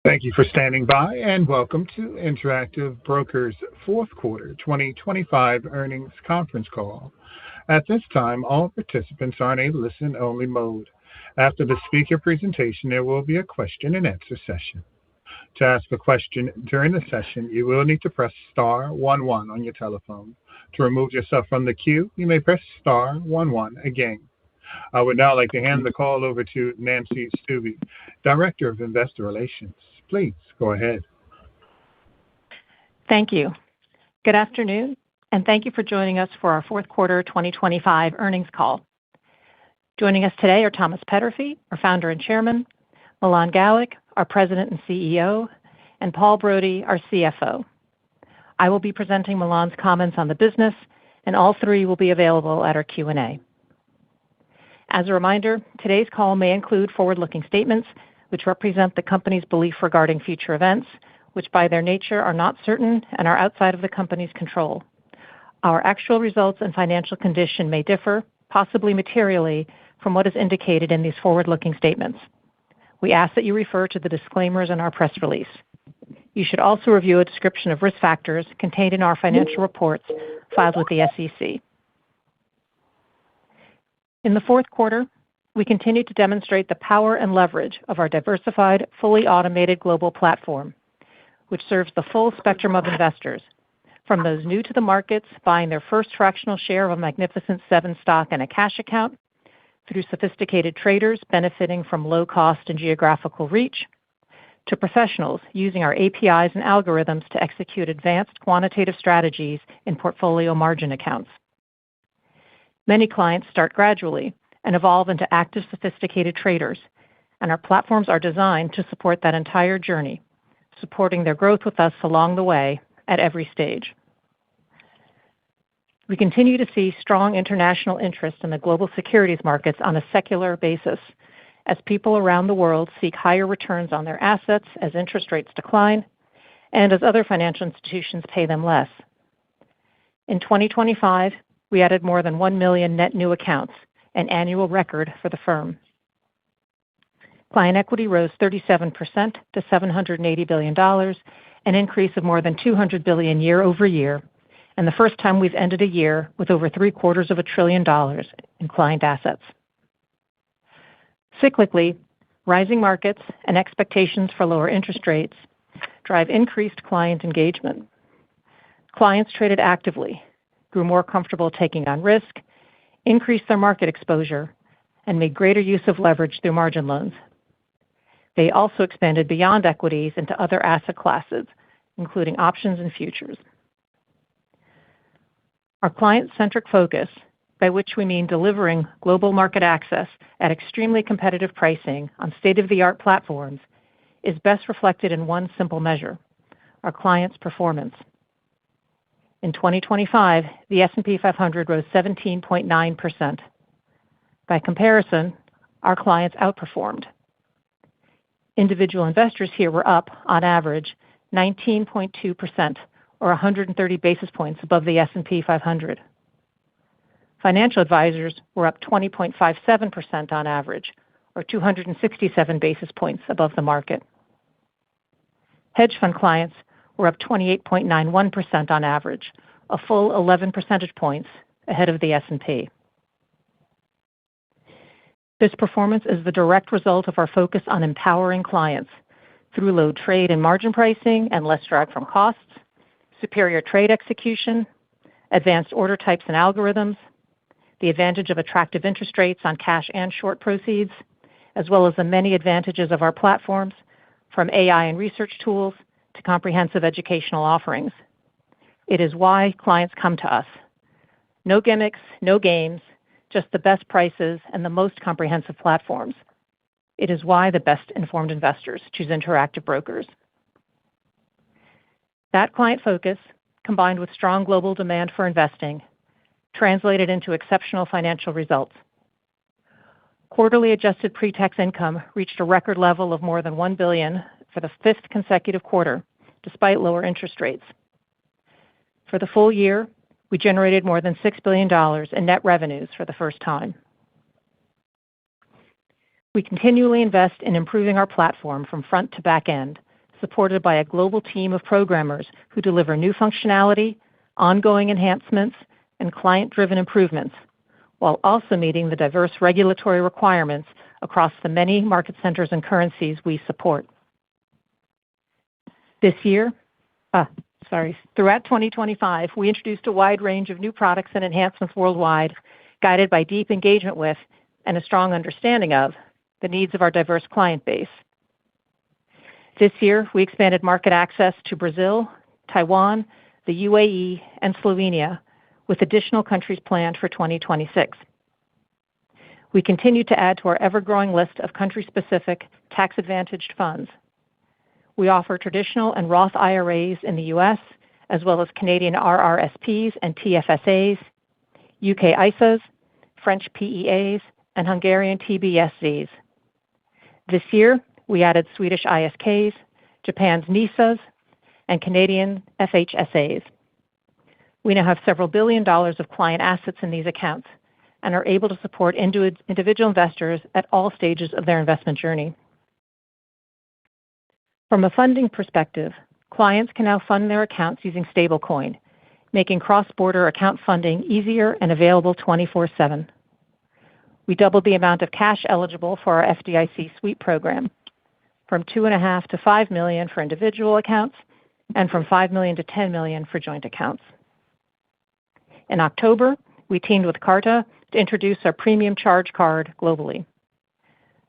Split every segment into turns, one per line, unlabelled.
Thank you for standing by, and welcome to Interactive Brokers' fourth quarter 2025 earnings conference call. At this time, all participants are in a listen-only mode. After the speaker presentation, there will be a question-and-answer session. To ask a question during the session, you will need to press star 11 on your telephone. To remove yourself from the queue, you may press star 11 again. I would now like to hand the call over to Nancy Stuebe, Director of Investor Relations. Please go ahead.
Thank you. Good afternoon, and thank you for joining us for our fourth quarter 2025 earnings call. Joining us today are Thomas Peterffy, our Founder and Chairman, Milan Galik, our President and CEO, and Paul Brody, our CFO. I will be presenting Milan's comments on the business, and all three will be available at our Q&A. As a reminder, today's call may include forward-looking statements which represent the company's belief regarding future events, which by their nature are not certain and are outside of the company's control. Our actual results and financial condition may differ, possibly materially, from what is indicated in these forward-looking statements. We ask that you refer to the disclaimers in our press release. You should also review a description of risk factors contained in our financial reports filed with the SEC. In the fourth quarter, we continued to demonstrate the power and leverage of our diversified, fully automated global platform, which serves the full spectrum of investors, from those new to the markets buying their first fractional share of a Magnificent Seven stock in a cash account, through sophisticated traders benefiting from low cost and geographical reach, to professionals using our APIs and algorithms to execute advanced quantitative strategies in portfolio margin accounts. Many clients start gradually and evolve into active, sophisticated traders, and our platforms are designed to support that entire journey, supporting their growth with us along the way at every stage. We continue to see strong international interest in the global securities markets on a secular basis, as people around the world seek higher returns on their assets as interest rates decline and as other financial institutions pay them less. In 2025, we added more than 1 million net new accounts, an annual record for the firm. Client equity rose 37% to $780 billion, an increase of more than $200 billion year-over-year, and the first time we've ended a year with over $750 billion in client assets. Cyclically, rising markets and expectations for lower interest rates drive increased client engagement. Clients traded actively, grew more comfortable taking on risk, increased their market exposure, and made greater use of leverage through margin loans. They also expanded beyond equities into other asset classes, including options and futures. Our client-centric focus, by which we mean delivering global market access at extremely competitive pricing on state-of-the-art platforms, is best reflected in one simple measure: our clients' performance. In 2025, the S&P 500 rose 17.9%. By comparison, our clients outperformed. Individual investors here were up, on average, 19.2%, or 130 basis points above the S&P 500. Financial advisors were up 20.57% on average, or 267 basis points above the market. Hedge fund clients were up 28.91% on average, a full 11 percentage points ahead of the S&P. This performance is the direct result of our focus on empowering clients through low trade and margin pricing and less drag from costs, superior trade execution, advanced order types and algorithms, the advantage of attractive interest rates on cash and short proceeds, as well as the many advantages of our platforms, from AI and research tools to comprehensive educational offerings. It is why clients come to us. No gimmicks, no games, just the best prices and the most comprehensive platforms. It is why the best-informed investors choose Interactive Brokers. That client focus, combined with strong global demand for investing, translated into exceptional financial results. Quarterly adjusted pre-tax income reached a record level of more than $1 billion for the fifth consecutive quarter, despite lower interest rates. For the full year, we generated more than $6 billion in net revenues for the first time. We continually invest in improving our platform from front to back end supported by a global team of programmers who deliver new functionality, ongoing enhancements, and client-driven improvements, while also meeting the diverse regulatory requirements across the many market centers and currencies we support. Throughout 2025, we introduced a wide range of new products and enhancements worldwide, guided by deep engagement with and a strong understanding of the needs of our diverse client base. This year, we expanded market access to Brazil, Taiwan, the UAE, and Slovenia, with additional countries planned for 2026. We continue to add to our ever-growing list of country-specific tax-advantaged funds. We offer traditional and Roth IRAs in the U.S., as well as Canadian RRSPs and TFSAs, UK ISAs, French PEAs, and Hungarian TBSZs. This year, we added Swedish ISKs, Japan's NISAs, and Canadian FHSAs. We now have several billion dollars of client assets in these accounts and are able to support individual investors at all stages of their investment journey. From a funding perspective, clients can now fund their accounts using stablecoin, making cross-border account funding easier and available 24/7. We doubled the amount of cash eligible for our FDIC sweep program, from $2.5 to $5 million for individual accounts and from $5 million to $10 million for joint accounts. In October, we teamed with Carta to introduce our premium charge card globally.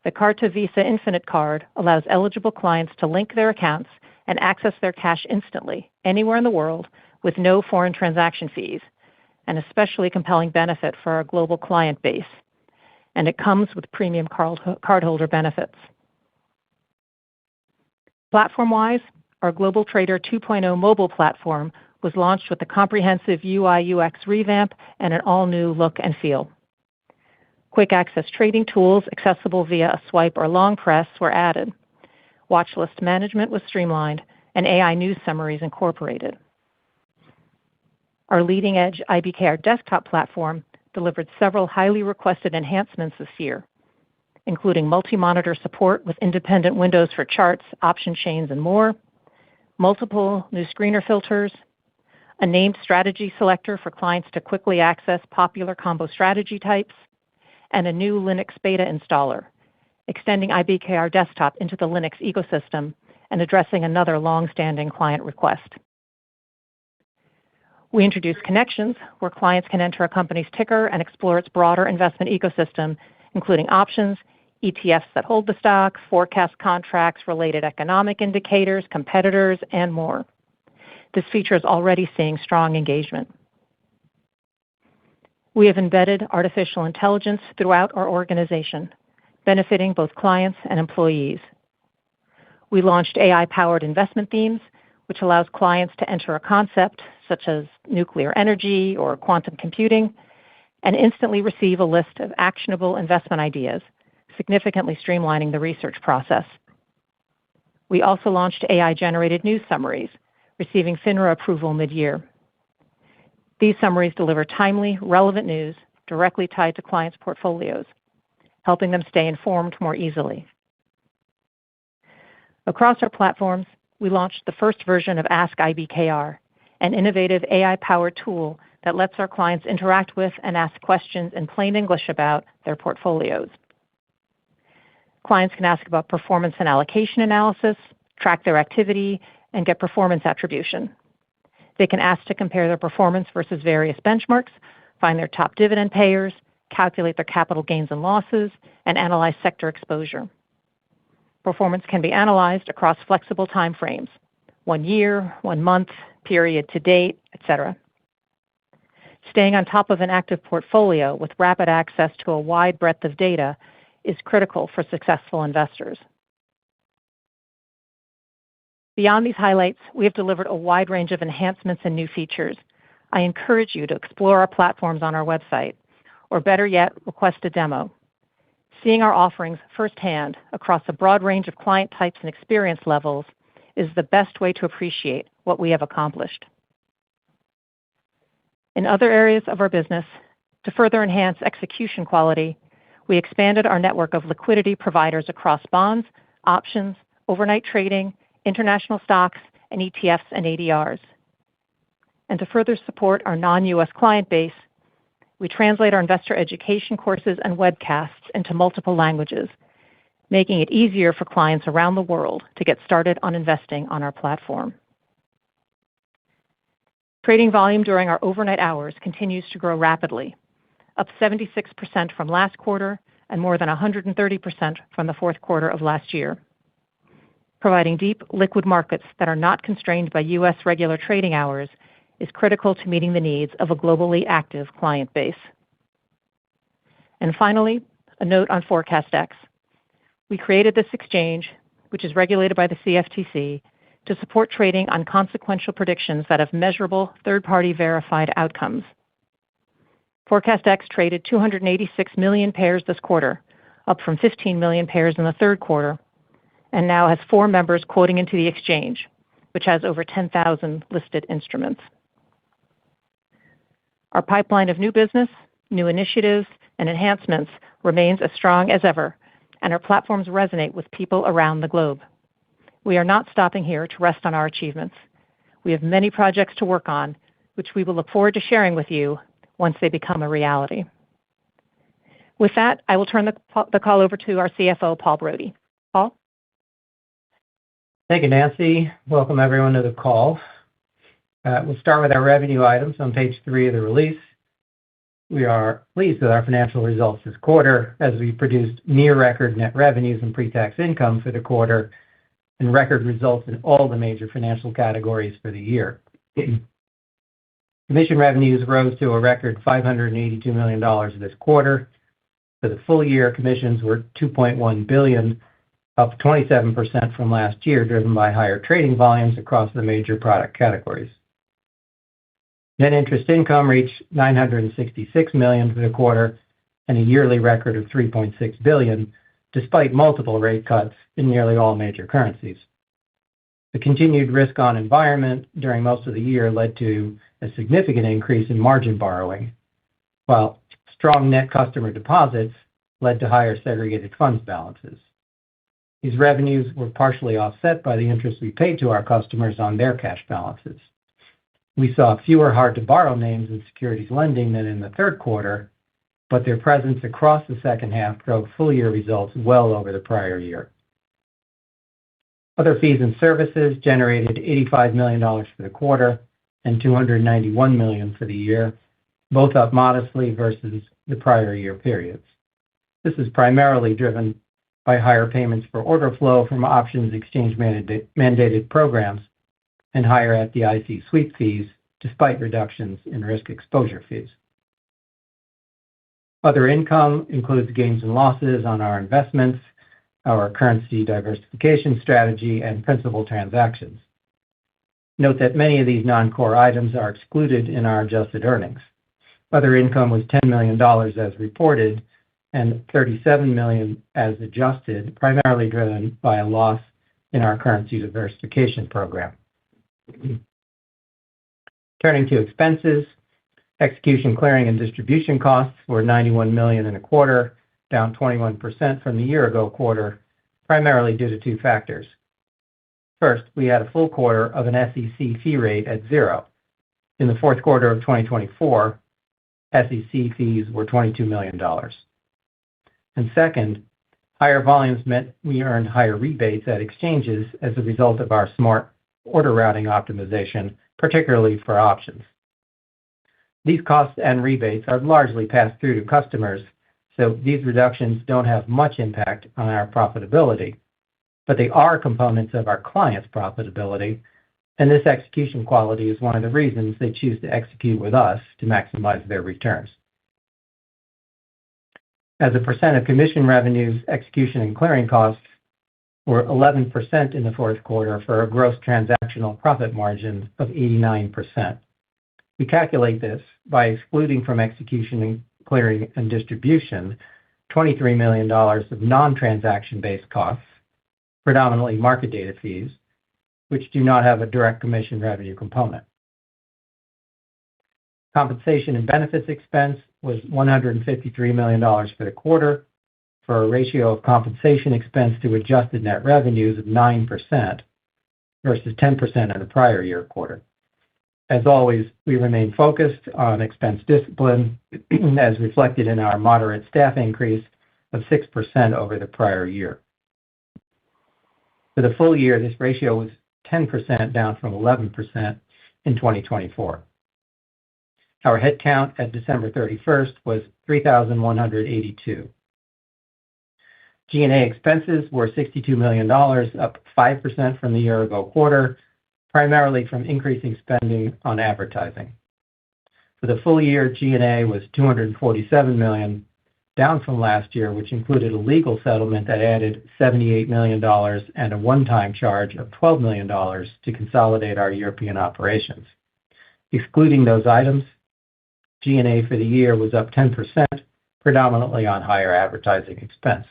The Carta Visa Infinite Card allows eligible clients to link their accounts and access their cash instantly, anywhere in the world, with no foreign transaction fees, an especially compelling benefit for our global client base. And it comes with premium cardholder benefits. Platform-wise, our Global Trader 2.0 mobile platform was launched with a comprehensive UI/UX revamp and an all-new look and feel. Quick access trading tools accessible via a swipe or long press were added. Watch list management was streamlined, and AI news summaries incorporated. Our leading-edge IBKR desktop platform delivered several highly requested enhancements this year, including multi-monitor support with independent windows for charts, option chains, and more, multiple new screener filters, a named strategy selector for clients to quickly access popular combo strategy types, and a new Linux beta installer, extending IBKR Desktop into the Linux ecosystem and addressing another long-standing client request. We introduced Connections, where clients can enter a company's ticker and explore its broader investment ecosystem, including options, ETFs that hold the stock, forecast contracts, related economic indicators, competitors, and more. This feature is already seeing strong engagement. We have embedded artificial intelligence throughout our organization, benefiting both clients and employees. We launched AI-powered investment themes, which allows clients to enter a concept such as nuclear energy or quantum computing and instantly receive a list of actionable investment ideas, significantly streamlining the research process. We also launched AI-generated news summaries, receiving FINRA approval mid-year. These summaries deliver timely, relevant news directly tied to clients' portfolios, helping them stay informed more easily. Across our platforms, we launched the first version of Ask IBKR, an innovative AI-powered tool that lets our clients interact with and ask questions in plain English about their portfolios. Clients can ask about performance and allocation analysis, track their activity, and get performance attribution. They can ask to compare their performance versus various benchmarks, find their top dividend payers, calculate their capital gains and losses, and analyze sector exposure. Performance can be analyzed across flexible time frames, 1 year, 1 month, period to date, etc. Staying on top of an active portfolio with rapid access to a wide breadth of data is critical for successful investors. Beyond these highlights, we have delivered a wide range of enhancements and new features. I encourage you to explore our platforms on our website, or better yet, request a demo. Seeing our offerings firsthand across a broad range of client types and experience levels is the best way to appreciate what we have accomplished. In other areas of our business, to further enhance execution quality, we expanded our network of liquidity providers across bonds, options, overnight trading, international stocks, and ETFs and ADRs. And to further support our non-U.S. client base, we translate our investor education courses and webcasts into multiple languages, making it easier for clients around the world to get started on investing on our platform. Trading volume during our overnight hours continues to grow rapidly, up 76% from last quarter and more than 130% from the fourth quarter of last year. Providing deep, liquid markets that are not constrained by U.S. regular trading hours is critical to meeting the needs of a globally active client base. And finally, a note on ForecastX. We created this exchange, which is regulated by the CFTC, to support trading on consequential predictions that have measurable third-party verified outcomes. ForecastX traded 286 million pairs this quarter, up from 15 million pairs in the third quarter, and now has 4 members quoting into the exchange, which has over 10,000 listed instruments. Our pipeline of new business, new initiatives, and enhancements remains as strong as ever, and our platforms resonate with people around the globe. We are not stopping here to rest on our achievements. We have many projects to work on, which we will look forward to sharing with you once they become a reality. With that, I will turn the call over to our CFO, Paul Brody. Paul?
Thank you, Nancy. Welcome, everyone, to the call. We'll start with our revenue items on page 3 of the release. We are pleased with our financial results this quarter as we produced near-record net revenues and pre-tax income for the quarter and record results in all the major financial categories for the year. Commission revenues rose to a record $582 million this quarter. For the full year, commissions were $2.1 billion, up 27% from last year, driven by higher trading volumes across the major product categories. Net interest income reached $966 million for the quarter and a yearly record of $3.6 billion, despite multiple rate cuts in nearly all major currencies. The continued risk-on environment during most of the year led to a significant increase in margin borrowing, while strong net customer deposits led to higher segregated funds balances. These revenues were partially offset by the interest we paid to our customers on their cash balances. We saw fewer hard-to-borrow names in securities lending than in the third quarter, but their presence across the second half drove full-year results well over the prior year. Other fees and services generated $85 million for the quarter and $291 million for the year, both up modestly versus the prior year periods. This is primarily driven by higher payments for order flow from options exchange-mandated programs and higher FDIC sweep fees, despite reductions in risk exposure fees. Other income includes gains and losses on our investments, our currency diversification strategy, and principal transactions. Note that many of these non-core items are excluded in our adjusted earnings. Other income was $10 million as reported and $37 million as adjusted, primarily driven by a loss in our currency diversification program. Turning to expenses, execution, clearing, and distribution costs were $91 million in a quarter, down 21% from the year-ago quarter, primarily due to 2 factors. First, we had a full quarter of an SEC fee rate at 0. In the fourth quarter of 2024, SEC fees were $22 million. And second, higher volumes meant we earned higher rebates at exchanges as a result of our smart order routing optimization, particularly for options. These costs and rebates are largely passed through to customers, so these reductions don't have much impact on our profitability, but they are components of our clients' profitability, and this execution quality is one of the reasons they choose to execute with us to maximize their returns. As a percent of commission revenues, execution and clearing costs were 11% in the fourth quarter for a gross transactional profit margin of 89%. We calculate this by excluding from execution and clearing and distribution $23 million of non-transaction-based costs, predominantly market data fees, which do not have a direct commission revenue component. Compensation and benefits expense was $153 million for the quarter, for a ratio of compensation expense to adjusted net revenues of 9%, versus 10% in the prior year quarter. As always, we remain focused on expense discipline, as reflected in our moderate staff increase of 6% over the prior year. For the full year, this ratio was 10%, down from 11% in 2024. Our headcount at December 31st was 3,182. G&A expenses were $62 million, up 5% from the year-ago quarter, primarily from increasing spending on advertising. For the full year, G&A was $247 million, down from last year, which included a legal settlement that added $78 million and a one-time charge of $12 million to consolidate our European operations. Excluding those items, G&A for the year was up 10%, predominantly on higher advertising expense.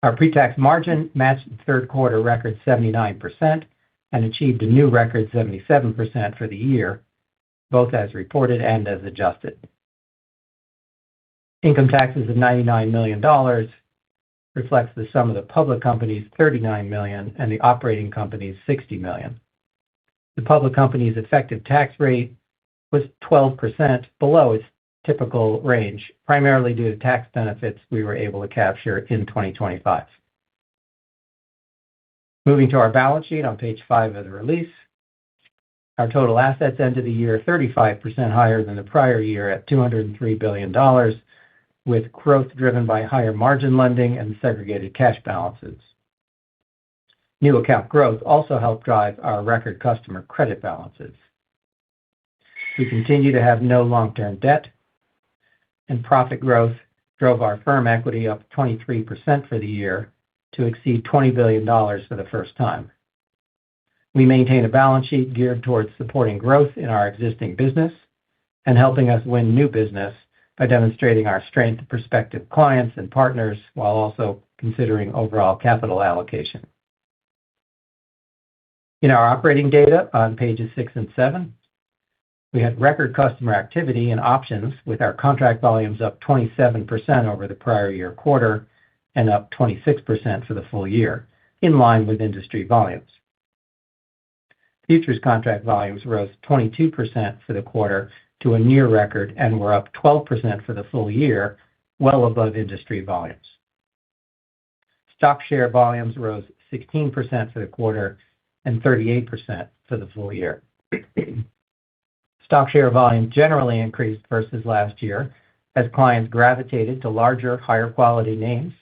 Our pre-tax margin matched the third quarter record 79% and achieved a new record 77% for the year, both as reported and as adjusted. Income taxes of $99 million reflects the sum of the public company's $39 million and the operating company's $60 million. The public company's effective tax rate was 12%, below its typical range, primarily due to tax benefits we were able to capture in 2025. Moving to our balance sheet on page 5 of the release. Our total assets ended the year 35% higher than the prior year at $203 billion, with growth driven by higher margin lending and segregated cash balances. New account growth also helped drive our record customer credit balances. We continue to have no long-term debt, and profit growth drove our firm equity up 23% for the year to exceed $20 billion for the first time. We maintain a balance sheet geared towards supporting growth in our existing business and helping us win new business by demonstrating our strength to prospective clients and partners, while also considering overall capital allocation. In our operating data on pages 6 and 7, we had record customer activity in options, with our contract volumes up 27% over the prior year quarter and up 26% for the full year, in line with industry volumes. Futures contract volumes rose 22% for the quarter to a near record and were up 12% for the full year, well above industry volumes. Stock share volumes rose 16% for the quarter and 38% for the full year. Stock share volume generally increased versus last year as clients gravitated to larger, higher quality names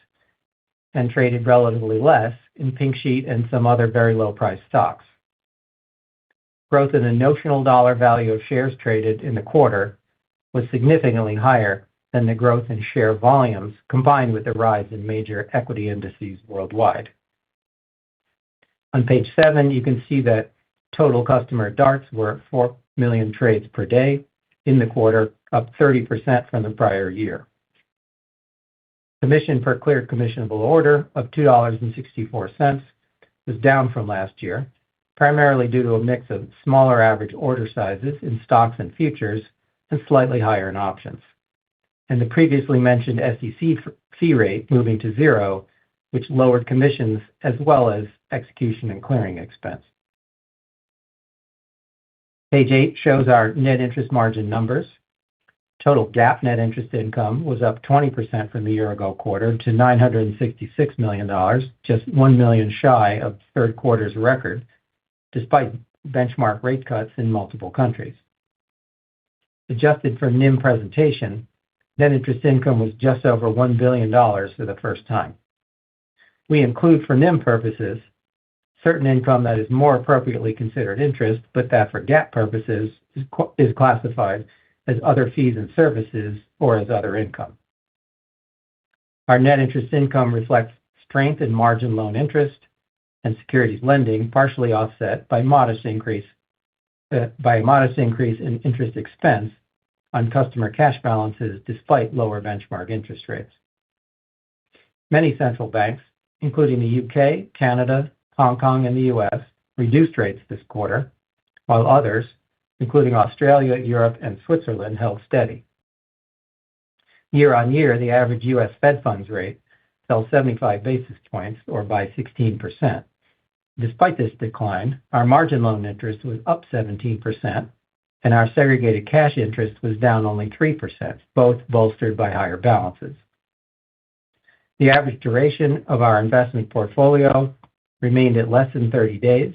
and traded relatively less in pink sheet and some other very low price stocks. Growth in the notional dollar value of shares traded in the quarter was significantly higher than the growth in share volumes, combined with the rise in major equity indices worldwide. On page 7, you can see that total customer DARTs were 4 million trades per day in the quarter, up 30% from the prior year. Commission per cleared commissionable order of $2.64 was down from last year, primarily due to a mix of smaller average order sizes in stocks and futures and slightly higher in options, and the previously mentioned SEC fee rate moving to 0, which lowered commissions as well as execution and clearing expense. Page 8 shows our net interest margin numbers. Total GAAP net interest income was up 20% from the year-ago quarter to $966 million, just $1 million shy of third quarter's record, despite benchmark rate cuts in multiple countries. Adjusted for NIM presentation, net interest income was just over $1 billion for the first time. We include, for NIM purposes, certain income that is more appropriately considered interest, but that for GAAP purposes is classified as other fees and services or as other income. Our net interest income reflects strength in margin loan interest and securities lending, partially offset by a modest increase in interest expense on customer cash balances despite lower benchmark interest rates. Many central banks, including the UK, Canada, Hong Kong, and the US, reduced rates this quarter, while others, including Australia, Europe, and Switzerland, held steady. Year on year, the average US Fed funds rate fell 75 basis points, or by 16%, Despite this decline, our margin loan interest was up 17%, and our segregated cash interest was down only 3%, both bolstered by higher balances. The average duration of our investment portfolio remained at less than 30 days.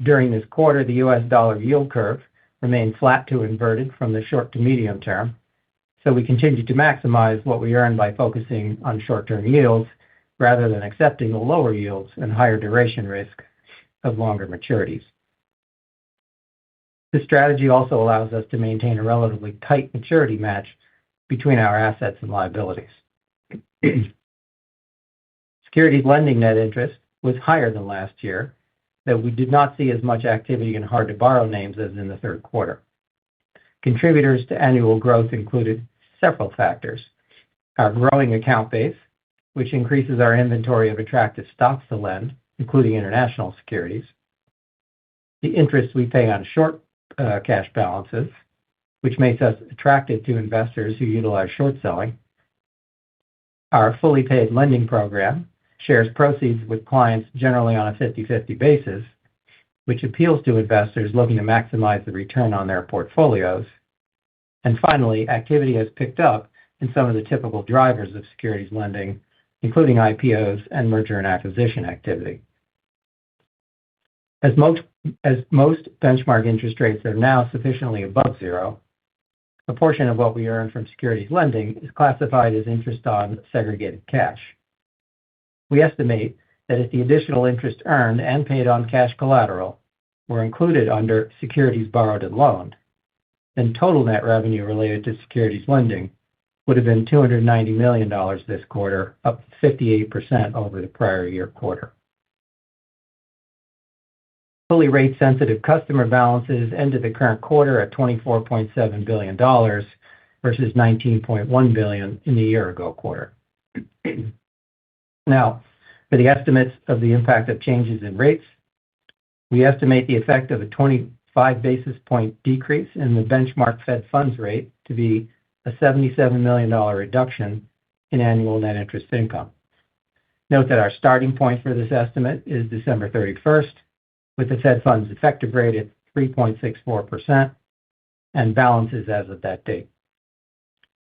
During this quarter, the U.S. dollar yield curve remained flat to inverted from the short to medium term, so we continued to maximize what we earned by focusing on short-term yields rather than accepting the lower yields and higher duration risk of longer maturities. This strategy also allows us to maintain a relatively tight maturity match between our assets and liabilities. Securities lending net interest was higher than last year, though we did not see as much activity in hard-to-borrow names as in the third quarter. Contributors to annual growth included several factors: our growing account base, which increases our inventory of attractive stocks to lend, including international securities, the interest we pay on short cash balances, which makes us attractive to investors who utilize short selling. Our fully paid lending program shares proceeds with clients generally on a 50-50 basis, which appeals to investors looking to maximize the return on their portfolios. And finally, activity has picked up in some of the typical drivers of securities lending, including IPOs and merger and acquisition activity. As most benchmark interest rates are now sufficiently above zero, a portion of what we earn from securities lending is classified as interest on segregated cash. We estimate that if the additional interest earned and paid on cash collateral were included under securities borrowed and loaned, then total net revenue related to securities lending would have been $290 million this quarter, up 58% over the prior year quarter. Fully rate-sensitive customer balances ended the current quarter at $24.7 billion versus $19.1 billion in the year-ago quarter. Now, for the estimates of the impact of changes in rates, we estimate the effect of a 25 basis point decrease in the benchmark Fed funds rate to be a $77 million reduction in annual net interest income. Note that our starting point for this estimate is December 31st, with the Fed funds effective rate at 3.64% and balances as of that date.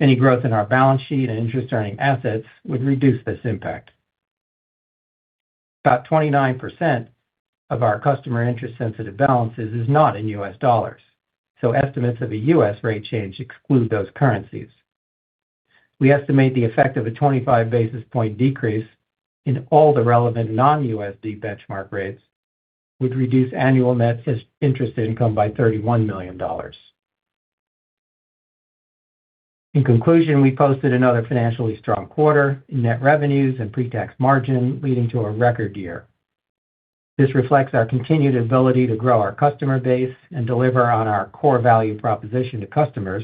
Any growth in our balance sheet and interest-earning assets would reduce this impact. About 29% of our customer interest-sensitive balances is not in U.S. dollars, so estimates of a U.S. rate change exclude those currencies. We estimate the effect of a 25 basis point decrease in all the relevant non-USD benchmark rates would reduce annual net interest income by $31 million. In conclusion, we posted another financially strong quarter in net revenues and pre-tax margin, leading to a record year. This reflects our continued ability to grow our customer base and deliver on our core value proposition to customers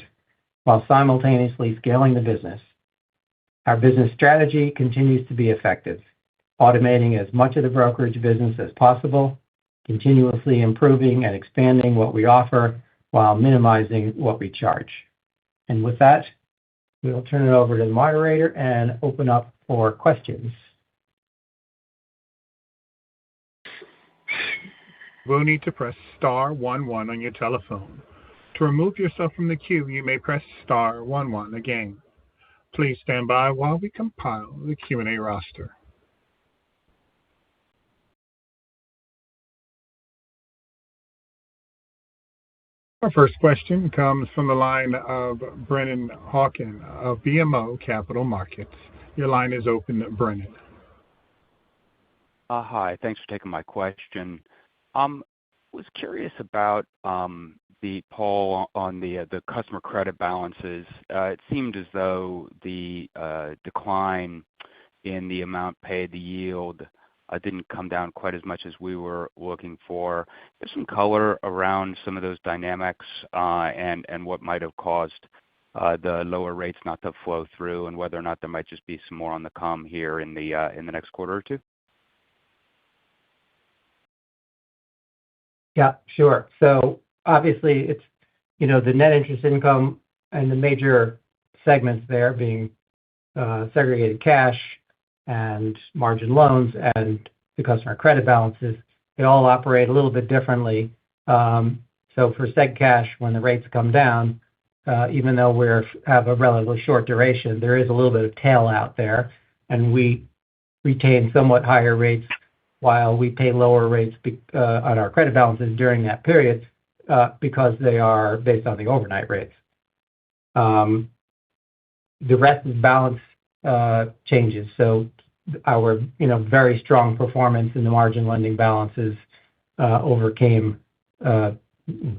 while simultaneously scaling the business. Our business strategy continues to be effective, automating as much of the brokerage business as possible, continuously improving and expanding what we offer while minimizing what we charge. And with that, we'll turn it over to the moderator and open up for questions.
We'll need to press star 11 on your telephone. To remove yourself from the queue, you may press star 11 again. Please stand by while we compile the Q&A roster. Our first question comes from the line of Brennan Hawken of BMO Capital Markets. Your line is open, Brennan.
Hi, thanks for taking my question. Was curious about the poll on the customer credit balances. It seemed as though the decline in the amount paid, the yield, didn't come down quite as much as we were looking for. There's some color around some of those dynamics and what might have caused the lower rates not to flow through, and whether or not there might just be some more on the come here in the next quarter or two.
Yeah, sure. So obviously it's, the net interest income and the major segments there being segregated cash and margin loans and the customer credit balances. They all operate a little bit differently. So for seg cash, when the rates come down, even though we have a relatively short duration, there is a little bit of tail out there, and we retain somewhat higher rates while we pay lower rates on our credit balances during that period because they are based on the overnight rates. The rest is balance changes. So our very strong performance in the margin lending balances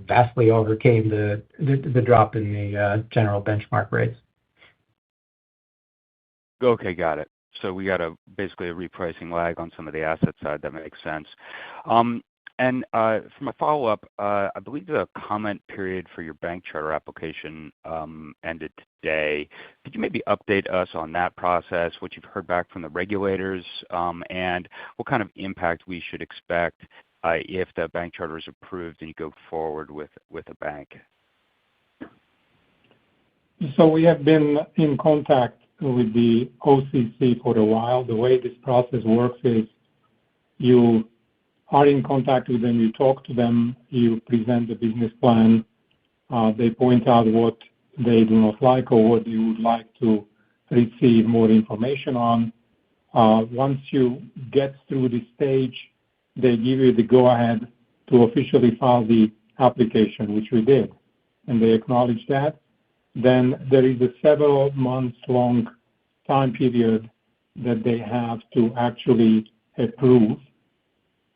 vastly overcame the drop in the general benchmark rates.
Okay, got it. So we got basically a repricing lag on some of the asset side. That makes sense. And for my follow-up, I believe the comment period for your bank charter application ended today. Could you maybe update us on that process, what you've heard back from the regulators, and what kind of impact we should expect if the bank charter is approved and you go forward with a bank?
So we have been in contact with the OCC for a while. The way this process works is you are in contact with them, you talk to them, you present the business plan, they point out what they do not like or what you would like to receive more information on. Once you get through this stage, they give you the go-ahead to officially file the application, which we did, and they acknowledge that. Then there is a several months long time period that they have to actually approve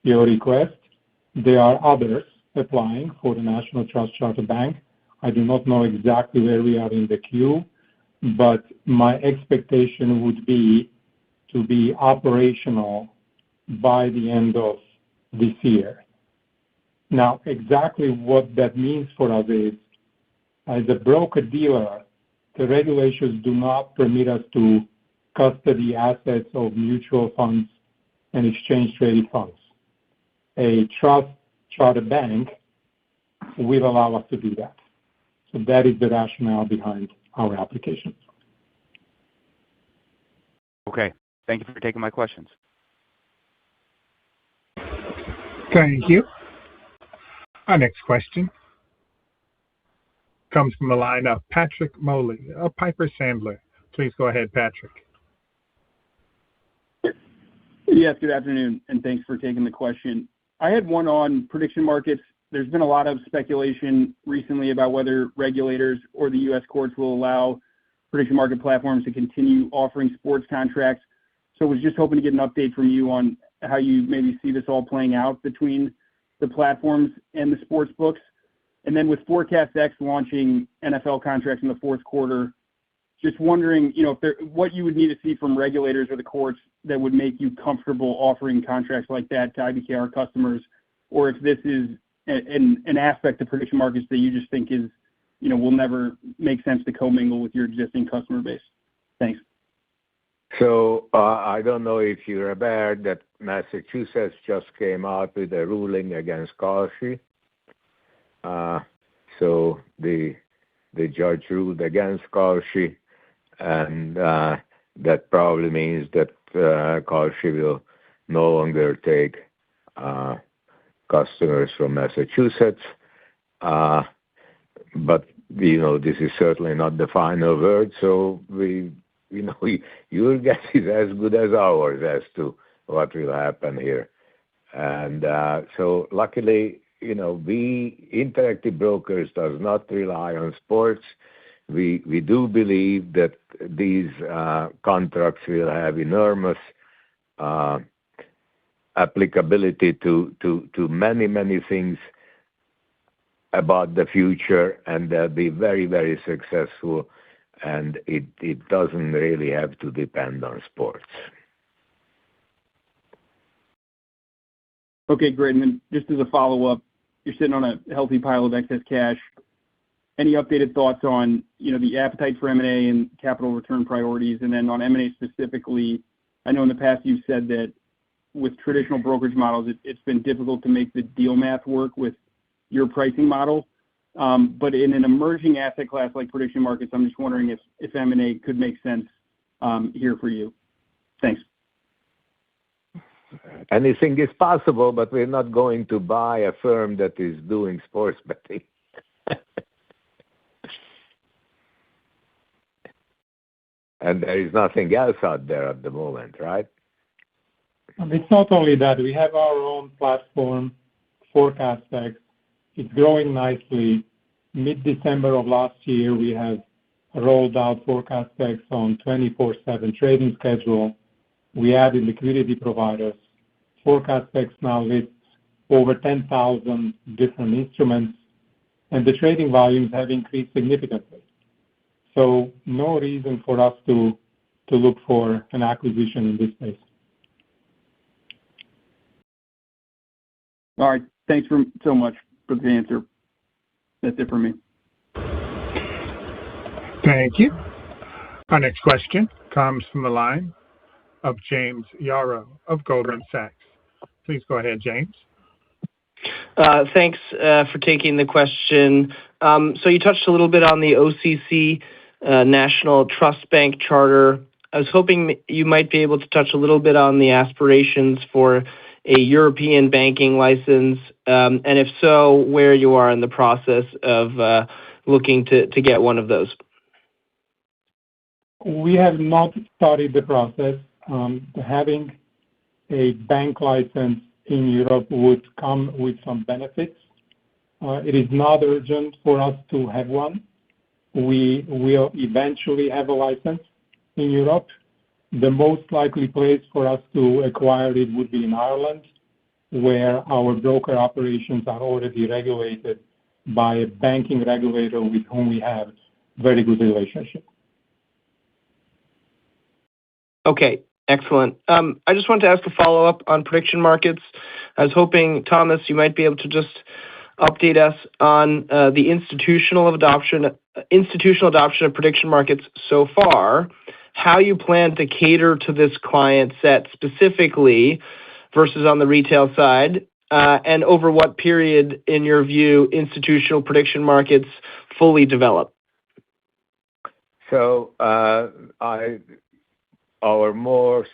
your request. There are others applying for the National Trust Charter Bank. I do not know exactly where we are in the queue, but my expectation would be to be operational by the end of this year. Now, exactly what that means for us is, as a broker-dealer, the regulations do not permit us to custody assets of mutual funds and exchange-traded funds. A trust charter bank will allow us to do that. So that is the rationale behind our application.
Okay. Thank you for taking my questions.
Thank you. Our next question comes from the line of Patrick Moley of Piper Sandler. Please go ahead, Patrick.
Yes, good afternoon, and thanks for taking the question. I had one on prediction markets. There's been a lot of speculation recently about whether regulators or the U.S. courts will allow prediction market platforms to continue offering sports contracts. So I was just hoping to get an update from you on how you maybe see this all playing out between the platforms and the sports books. And then with ForecastX launching NFL contracts in the fourth quarter, just wondering, what you would need to see from regulators or the courts that would make you comfortable offering contracts like that to IBKR customers, or if this is an aspect of prediction markets that you just think is, will never make sense to commingle with your existing customer base. Thanks.
So I don't know if you're aware that Massachusetts just came out with a ruling against Kalshi. So the judge ruled against Kalshi, and that probably means that Kalshi will no longer take customers from Massachusetts. But this is certainly not the final word. So your guess is as good as ours as to what will happen here. And so luckily, we Interactive Brokers does not rely on sports. We do believe that these contracts will have enormous applicability to many, many things about the future, and they'll be very, very successful, and it doesn't really have to depend on sports.
Okay, great. And then just as a follow-up, you're sitting on a healthy pile of excess cash. Any updated thoughts on, the appetite for M&A and capital return priorities? And then on M&A specifically, I know in the past you've said that with traditional brokerage models, it's been difficult to make the deal math work with your pricing model. But in an emerging asset class like prediction markets, I'm just wondering if M&A could make sense here for you. Thanks.
anything is possible, but we're not going to buy a firm that is doing sports betting. And there is nothing else out there at the moment, right?
It's not only that. We have our own platform, ForecastX. It's growing nicely. Mid-December of last year, we have rolled out ForecastX on 24/7 trading schedule. We added liquidity providers. ForecastX now lists over 10,000 different instruments, and the trading volumes have increased significantly. So no reason for us to look for an acquisition in this space.
All right. Thanks so much for the answer. That's it for me.
Thank you. Our next question comes from the line of James Yarrow of Goldman Sachs. Please go ahead, James.
Thanks for taking the question. So you touched a little bit on the OCC National Trust Bank Charter. I was hoping you might be able to touch a little bit on the aspirations for a European banking license, and if so, where you are in the process of looking to get one of those.
We have not started the process. Having a bank license in Europe would come with some benefits. It is not urgent for us to have one. We will eventually have a license in Europe. The most likely place for us to acquire it would be in Ireland, where our broker operations are already regulated by a banking regulator with whom we have very good relationship.
Okay, excellent. I just wanted to ask a follow-up on prediction markets. I was hoping, Thomas, you might be able to just update us on the institutional adoption of prediction markets so far, how you plan to cater to this client set specifically versus on the retail side, and over what period, in your view, institutional prediction markets fully develop?
So our most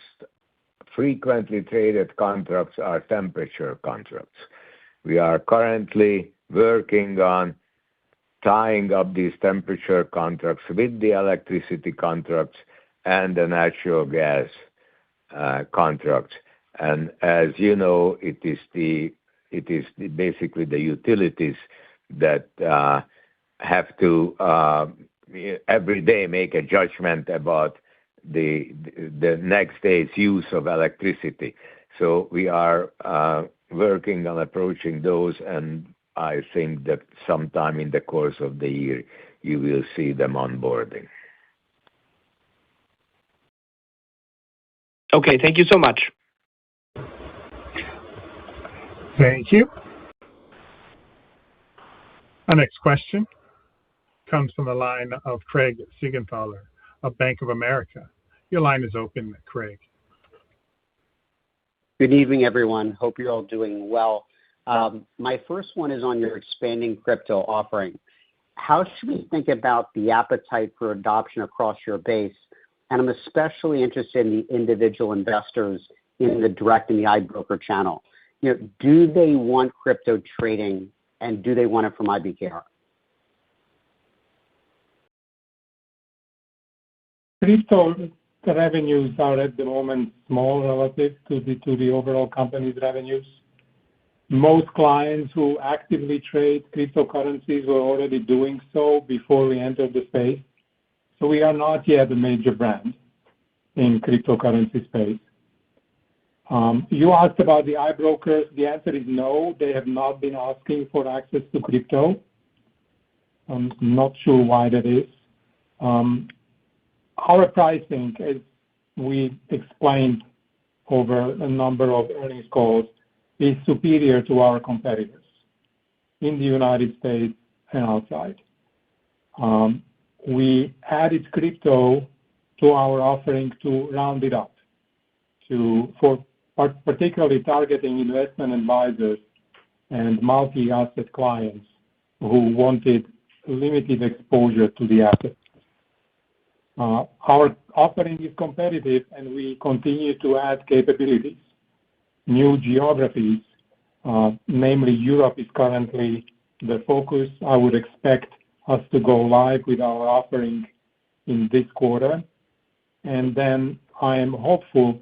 frequently traded contracts are temperature contracts. We are currently working on tying up these temperature contracts with the electricity contracts and the natural gas contracts. And as you know, it is basically the utilities that have to every day make a judgment about the next day's use of electricity. So we are working on approaching those, and I think that sometime in the course of the year you will see them onboarding.
Okay, thank you so much.
Thank you. Our next question comes from the line of Craig Siegenthaler of Bank of America. Your line is open, Craig.
Good evening, everyone. Hope you're all doing well. My first one is on your expanding crypto offering. How should we think about the appetite for adoption across your base? And I'm especially interested in the individual investors in the direct and the iBroker channel. Do they want crypto trading, and do they want it from IBKR?
Crypto revenues are at the moment small relative to the overall company's revenues. Most clients who actively trade cryptocurrencies were already doing so before we entered the space. So we are not yet a major brand in cryptocurrency space. You asked about the iBrokers. The answer is no. They have not been asking for access to crypto. I'm not sure why that is. Our pricing, as we explained over a number of earnings calls, is superior to our competitors in the United States and outside. We added crypto to our offering to round it up, for particularly targeting investment advisors and multi-asset clients who wanted limited exposure to the asset. Our offering is competitive, and we continue to add capabilities. new geographies, namely Europe is currently the focus. I would expect us to go live with our offering in this quarter. And then I am hopeful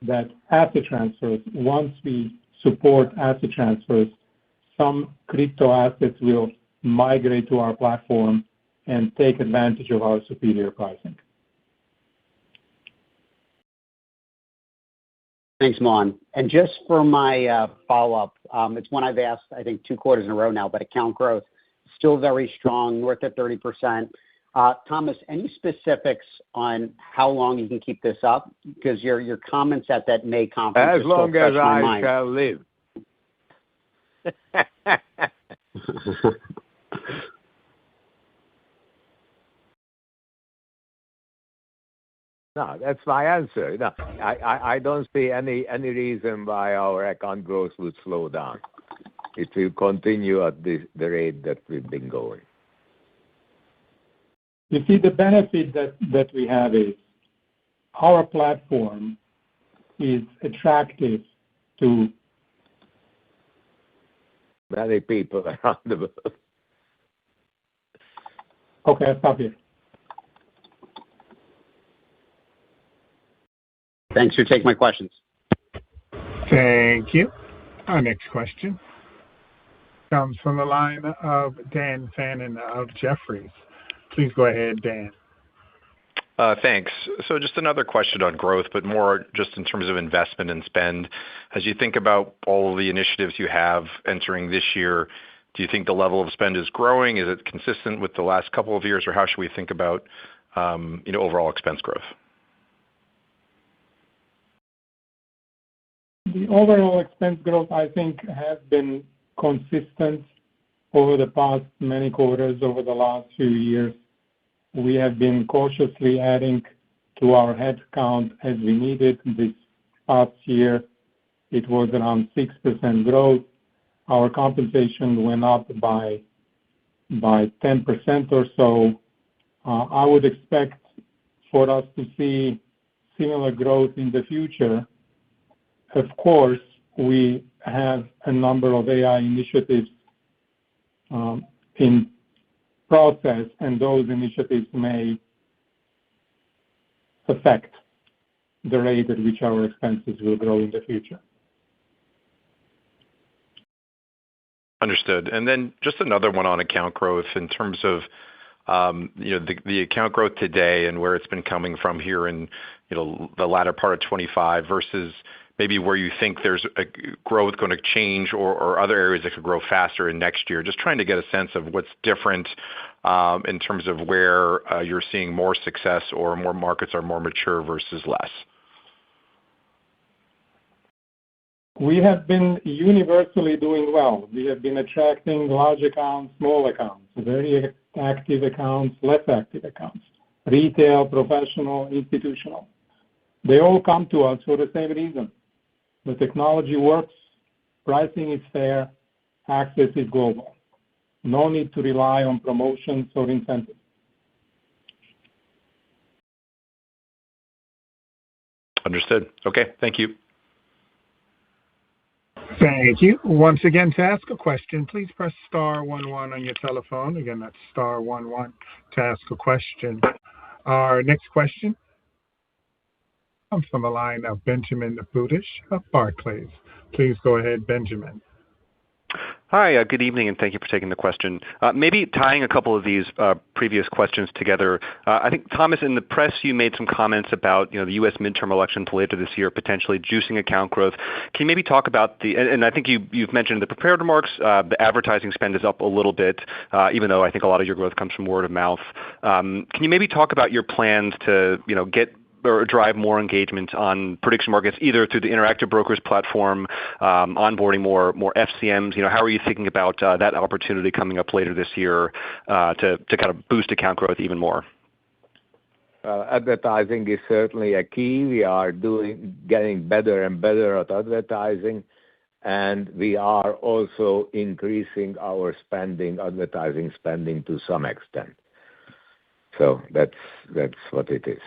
that asset transfers, once we support asset transfers, some crypto assets will migrate to our platform and take advantage of our superior pricing.
Thanks, Milan. And just for my follow-up, it's one I've asked, I think, 2 quarters in a row now, but account growth still very strong, north of 30%. Thomas, any specifics on how long you can keep this up? Because your comments at that May conference
as long as I shall live. No, that's my answer. No, I don't see any reason why our account growth would slow down. It will continue at the rate that we've been going.
You see, the benefit that we have is our platform is attractive to
many people around the world.
Okay, I'll stop here.
Thanks for taking my questions.
Thank you. Our next question comes from the line of Dan Fannon of Jefferies. Please go ahead, Dan.
Thanks. So just another question on growth, but more just in terms of investment and spend. As you think about all of the initiatives you have entering this year, do you think the level of spend is growing? Is it consistent with the last couple of years, or how should we think about overall expense growth?
The overall expense growth, I think, has been consistent over the past many quarters, over the last few years. We have been cautiously adding to our headcount as we needed. This past year, it was around 6% growth. Our compensation went up by 10% or so. I would expect for us to see similar growth in the future. Of course, we have a number of AI initiatives in process, and those initiatives may affect the rate at which our expenses will grow in the future.
Understood. And then just another one on account growth in terms of the account growth today and where it's been coming from here in the latter part of 25 versus maybe where you think there's a growth going to change or other areas that could grow faster in next year. Just trying to get a sense of what's different in terms of where you're seeing more success or more markets are more mature versus less.
We have been universally doing well. We have been attracting large accounts, small accounts, very active accounts, less active accounts, retail, professional, institutional. They all come to us for the same reason. The technology works, pricing is fair, access is global. No need to rely on promotions or incentives.
Understood. Okay, thank you.
Thank you. Once again, to ask a question, please press star 11 on your telephone. Again, that's star 11 to ask a question. Our next question comes from the line of Benjamin Budish of Barclays. Please go ahead, Benjamin.
Hi, good evening, and thank you for taking the question. Maybe tying a couple of these previous questions together, I think, Thomas, in the press, you made some comments about the U.S. midterm elections later this year, potentially juicing account growth. Can you maybe talk about and I think you've mentioned in the prepared remarks, the advertising spend is up a little bit, even though I think a lot of your growth comes from word of mouth. Can you maybe talk about your plans to get or drive more engagement on prediction markets, either through the Interactive Brokers platform, onboarding more FCMs? How are you thinking about that opportunity coming up later this year to kind of boost account growth even more?
Advertising is certainly a key. We are getting better and better at advertising, and we are also increasing our advertising spending to some extent. So that's what it is.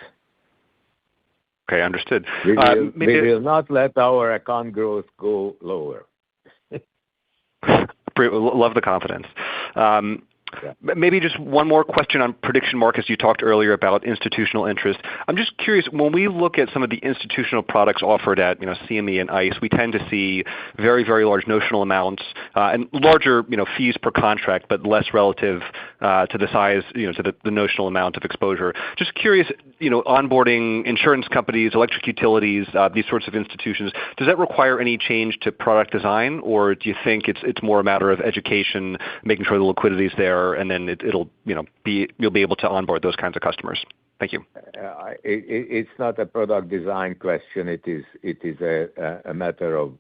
Okay, understood.
We will not let our account growth go lower.
Love the confidence.
Yeah.
Maybe just one more question on prediction markets. You talked earlier about institutional interest. I'm just curious, when we look at some of the institutional products offered at CME and ICE, we tend to see very, very large notional amounts and larger fees per contract, but less relative to the size, to the notional amount of exposure. Just curious, onboarding insurance companies, electric utilities, these sorts of institutions, does that require any change to product design, or do you think it's more a matter of education, making sure the liquidity is there, and then you'll be able to onboard those kinds of customers? Thank you.
It's not a product design question. It is a matter of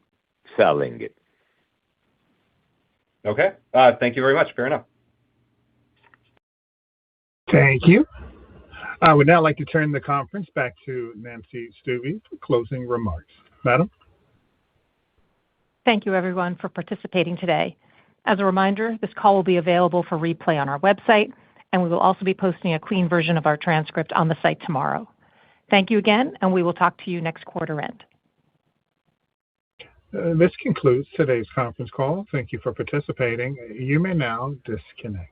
selling it.
Okay. Thank you very much. Fair enough.
Thank you. I would now like to turn the conference back to Nancy Stuebe for closing remarks. Madam?
Thank you, everyone, for participating today. As a reminder, this call will be available for replay on our website, and we will also be posting a clean version of our transcript on the site tomorrow. Thank you again, and we will talk to you next quarter end.
This concludes today's conference call. Thank you for participating. You may now disconnect.